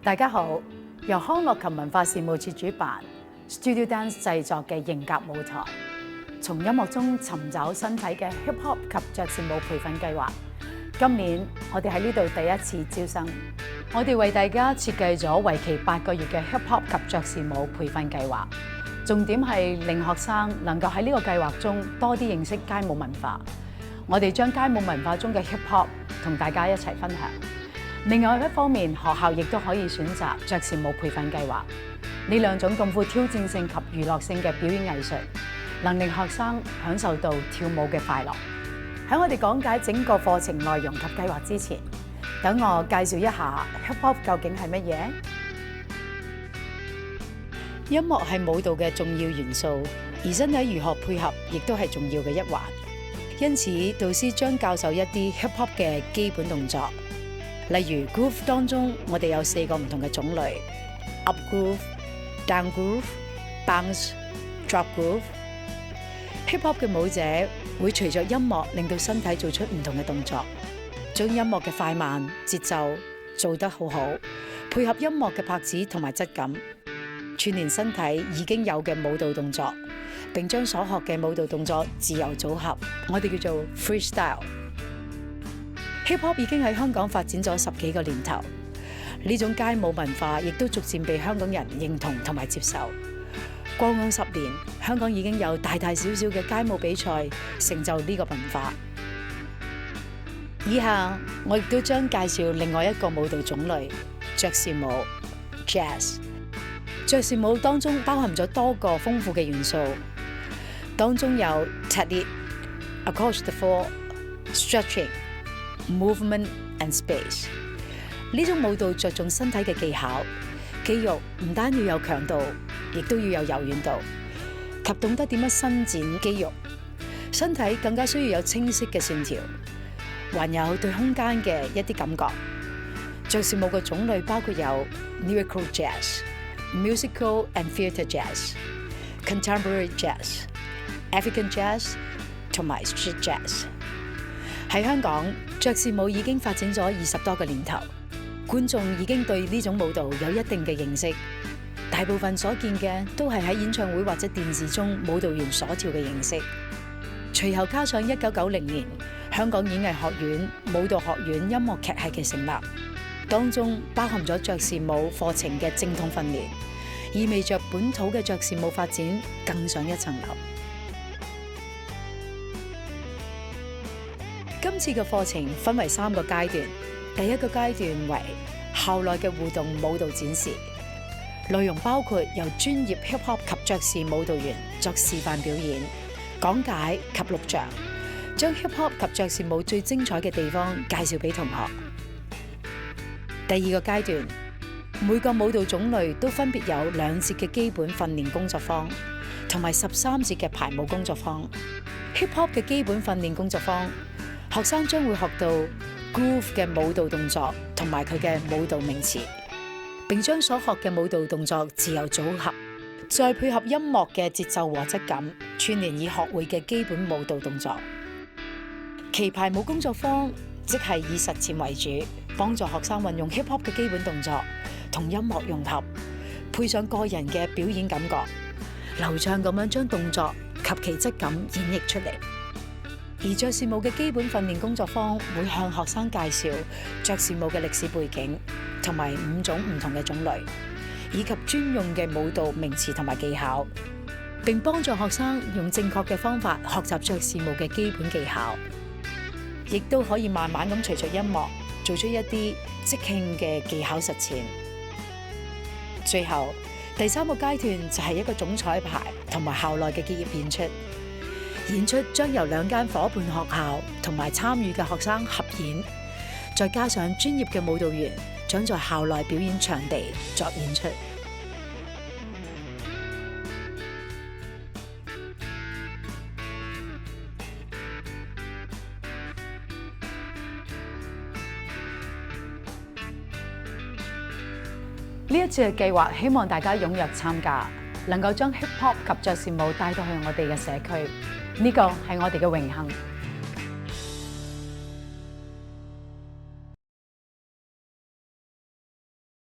大家好，由康樂及文化事務處主辦 Studio Dance 製作嘅型格舞台，從音樂中尋找身體嘅 Hip Hop 及爵士舞培訓計劃。今年我哋喺呢度第一次招生，我哋為大家設計咗為期8個月嘅 Hip Hop 及爵士舞培訓計劃，重點係令學生能夠喺呢個計劃中多啲認識街舞文化。我哋將街舞文化中嘅 Hip Hop 同大家一齊分享。另外一方面，學校亦都可以選擇爵士舞培訓計劃。呢兩種咁富挑戰性及娛樂性嘅表演藝術，能令學生享受到跳舞嘅快樂。喺我哋講解整個課程內容及計劃之前，等我介紹一下 Hip Hop 究竟係乜嘢？音樂係舞蹈嘅重要元素，而身體如何配合亦都係重要嘅一環。因此，導師將教授一啲 Hip Hop 嘅基本動作。例如 groove 當中，我哋有4個唔同嘅種類 ：up groove、down groove、bounce、drop groove。Hip Hop 嘅舞者會隨着音樂令到身體做出唔同嘅動作，將音樂嘅快慢節奏做得好好，配合音樂嘅拍子同埋質感，串聯身體已經有嘅舞蹈動作，並將所學嘅舞蹈動作自由組合，我哋叫做 freestyle。Hip Hop 已經喺香港發展咗10幾個年頭，呢種街舞文化亦都逐漸被香港人認同同埋接受。過往10年，香港已經有大大小小嘅街舞比賽，成就呢個文化。以下我亦都將介紹另外一個舞蹈種類——爵士舞 （Jazz）。爵士舞當中包含咗多個豐富嘅元素，當中有 technique、across the floor、stretching、movement and space。呢種舞蹈着重身體嘅技巧，肌肉唔單要有強度，亦都要有柔軟度，及懂得點樣伸展肌肉。身體更加需要有清晰嘅線條，還有對空間嘅一啲感覺。爵士舞嘅種類包括有 lyrical jazz、musical and theatre jazz、contemporary jazz、African jazz 同埋 street jazz。喺香港，爵士舞已經發展咗20多個年頭，觀眾已經對呢種舞蹈有一定嘅認識。大部分所見嘅都係喺演唱會或者電視中舞蹈員所跳嘅形式。隨後加上1990年香港演藝學院舞蹈學院音樂劇系嘅成立，當中包含咗爵士舞課程嘅正統訓練，意味着本土嘅爵士舞發展更上一層樓。今次嘅課程分為3個階段，第一個階段為校內嘅互動舞蹈展示，內容包括由專業 Hip Hop 及爵士舞蹈員作示範表演、講解及錄像，將 Hip Hop 及爵士舞最精彩嘅地方介紹俾同學。第二個階段，每個舞蹈種類都分別有2節嘅基本訓練工作坊，同埋13節嘅排舞工作坊。Hip Hop 嘅基本訓練工作坊，學生將會學到 groove 嘅舞蹈動作同埋佢嘅舞蹈名詞，並將所學嘅舞蹈動作自由組合，再配合音樂嘅節奏和質感，串聯已學會嘅基本舞蹈動作。其排舞工作坊即係以實踐為主，幫助學生運用 hip hop 嘅基本動作同音樂融合，配上個人嘅表演感覺，流暢咁樣將動作及其質感演繹出嚟。而爵士舞嘅基本訓練工作坊會向學生介紹爵士舞嘅歷史背景，同埋5種唔同嘅種類，以及專用嘅舞蹈名詞同埋技巧，並幫助學生用正確嘅方法學習爵士舞嘅基本技巧，亦都可以慢慢咁隨着音樂做出一啲即興嘅技巧實踐。最後第3個階段就係一個總彩排同埋校內嘅結業演出。演出將由2間夥伴學校同埋參與嘅學生合演，再加上專業嘅舞蹈員將在校內表演場地作演出。呢一次嘅計劃，希望大家踴躍參加，能夠將 Hip Hop 及爵士舞帶到去我哋嘅社區。呢個係我哋嘅榮幸。